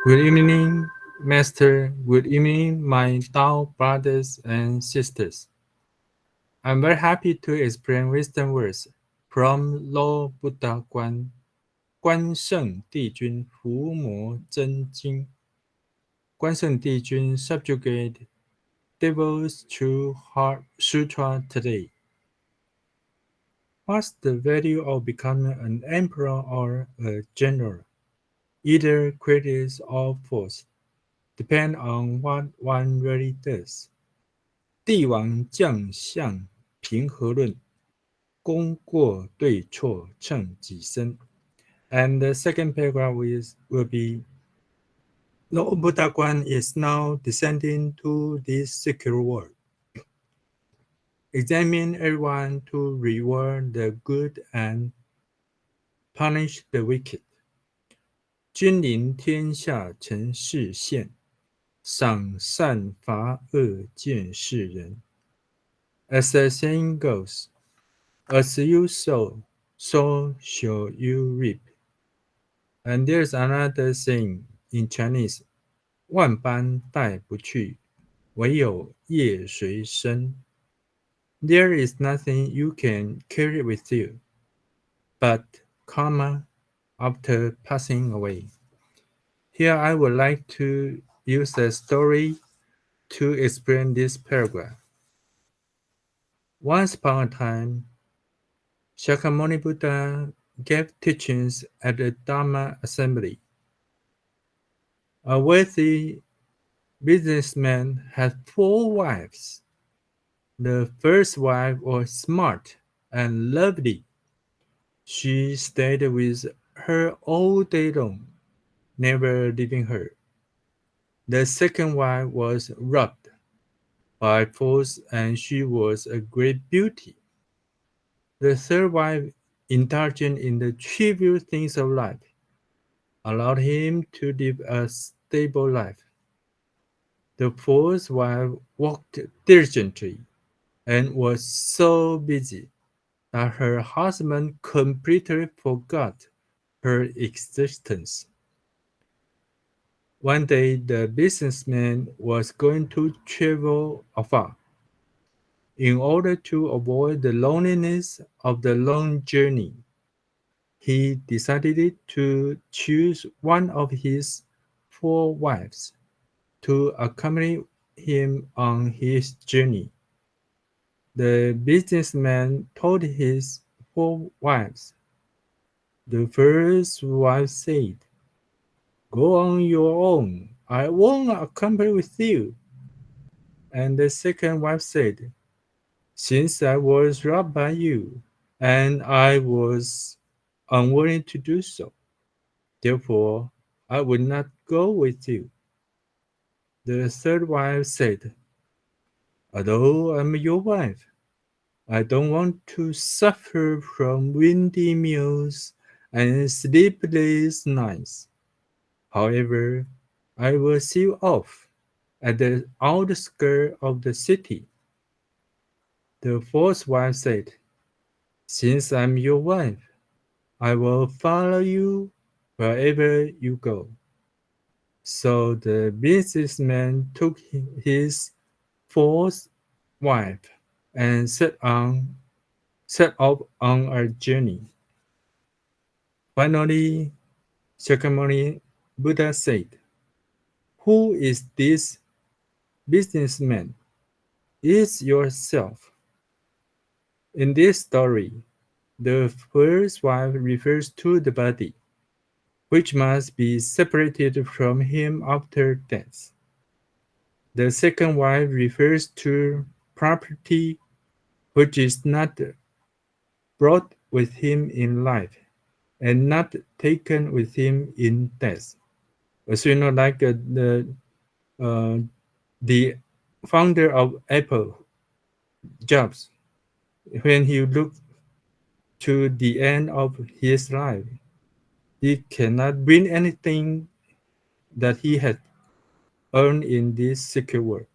Good evening, Master. Good evening, my Tao brothers and sisters. I'm very happy to explain wisdom words from Lord Buddha Guan, Guan Sheng Di Jun Fu Mo Zhen Jing. Guan Sheng Di Jun subjugate devils through heart sutra today. What's the value of becoming an emperor or a general? Either credit or force, depend on what one really does. 帝王将相平和论，功过对错称己身。And the second paragraph will be Lord Buddha Guan is now descending to this secular world. Examine everyone to reward the good and punish the wicked. 君临天下成事现，赏善罚恶见世人。As the saying goes, as you sow, so shall you reap. And there's another saying in Chinese, 万般带不去，唯有业随身. There is nothing you can carry with you, but karma after passing away. Here I would like to use a story to explain this paragraph. Once upon a time, Shakyamuni Buddha gave teachings at the Dharma assembly. A wealthy businessman had 4 wives. The first wife was smart and lovely. She stayed with her all day long, never leaving her. The second wife was robbed by force and she was a great beauty. The third wife, indulgent in the trivial things of life, allowed him to live a stable life. The fourth wife worked diligently and was so busy that her husband completely forgot her existence. One day, the businessman was going to travel afar. In order to avoid the loneliness of the long journey, he decided to choose one of his 4 wives to accompany him on his journey. The businessman told his 4 wives. The first wife said, "Go on your own, I won't accompany with you." And the second wife said, "Since I was robbed by you, and I was unwilling to do so, therefore I will not go with you." The third wife said, "Although I'm your wife, I don't want to suffer from windy meals and sleepless nights. However, I will see you off at the outskirts of the city." The fourth wife said, "Since I'm your wife, I will follow you wherever you go." So the businessman took his fourth wife and set off on a journey. Finally, Shakyamuni Buddha said, "Who is this businessman? It's yourself." In this story, the first wife refers to the body, which must be separated from him after death. The second wife refers to property, which is not brought with him in life and not taken with him in death. As you know, like uh, the founder of Apple, Jobs, when he looked to the end of his life, he cannot bring anything that he had earned in this secure world.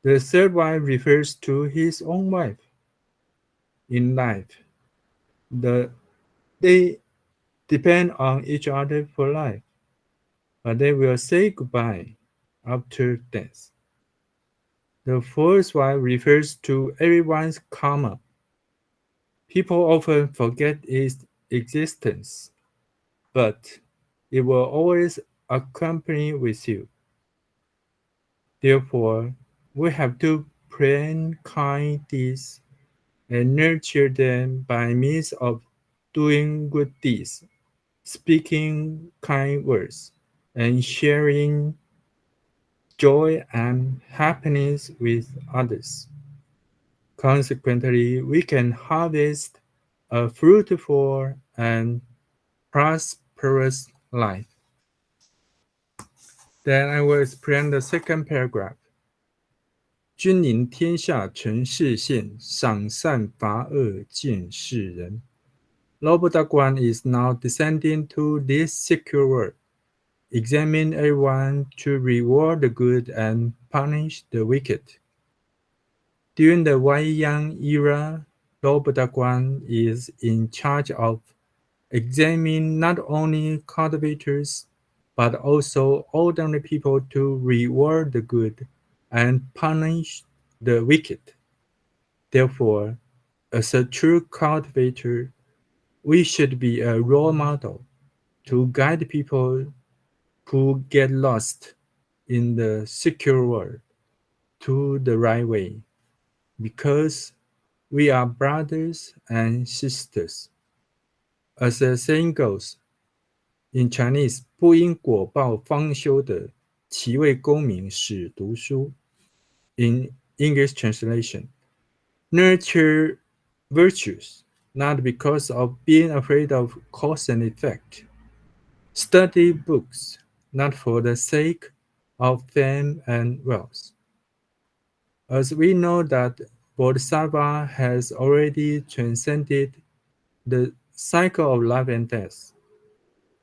The third wife refers to his own wife. In life, they depend on each other for life. but they will say goodbye after death. The fourth one refers to everyone's karma. People often forget its existence, but it will always accompany with you. Therefore, we have to plan kind deeds and nurture them by means of doing good deeds, speaking kind words, and sharing joy and happiness with others. Consequently, we can harvest a fruitful and prosperous life. Then I will explain the second paragraph. 君临天下诚实现，赏善罚恶见世人。Lord Bhagwan is now descending to this secure world. Examine everyone to reward the good and punish the wicked. During the Wayang era, Lord Bhagwan is in charge of examining not only cultivators but also ordinary people to reward the good and punish the wicked. Therefore, as a true cultivator, we should be a role model to guide people who get lost in the secure world to the right way, because we are brothers and sisters. As the saying goes, in Chinese, 不因果报方修德，其为功名始读书. In English translation, nurture virtues, not because of being afraid of cause and effect. Study books, not for the sake of fame and wealth. As we know that Bodhisattva has already transcended the cycle of life and death.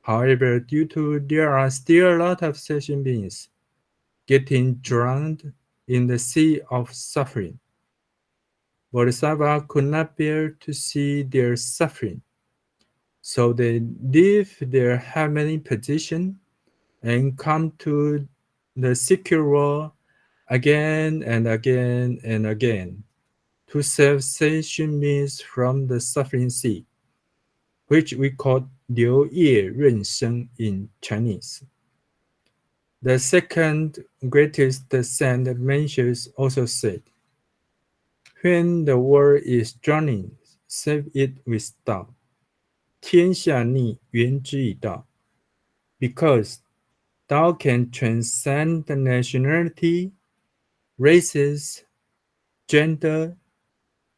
However, due to there are still a lot of sentient beings getting drowned in the sea of suffering, Bodhisattva could not bear to see their suffering, so they leave their heavenly position and come to the secure world again and again and again to save sentient beings from the suffering sea, which we call 流业润生 in Chinese. The second greatest saint Mencius also said, when the world is drowning, save it with Tao. 天下逆缘之以道. Because Tao can transcend the nationality, races, gender,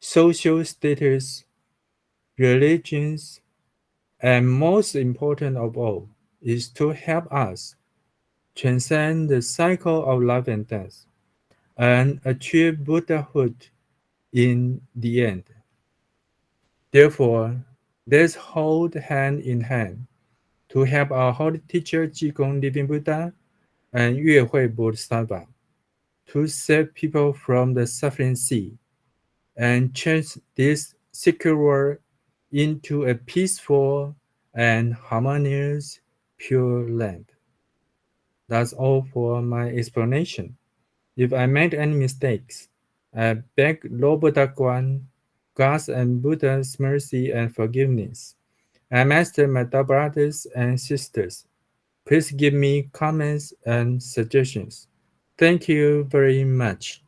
social status, religions, and most important of all, is to help us transcend the cycle of life and death and achieve Buddhahood in the end. Therefore, let's hold hand in hand to help our holy teacher Jigong Living Buddha and Yue Hui Bodhisattva to save people from the suffering sea and change this secure world into a peaceful and harmonious pure land. That's all for my explanation. If I made any mistakes, I beg Lord Buddha Guan, God's and Buddha's mercy and forgiveness. I master my brothers and sisters. Please give me comments and suggestions. Thank you very much.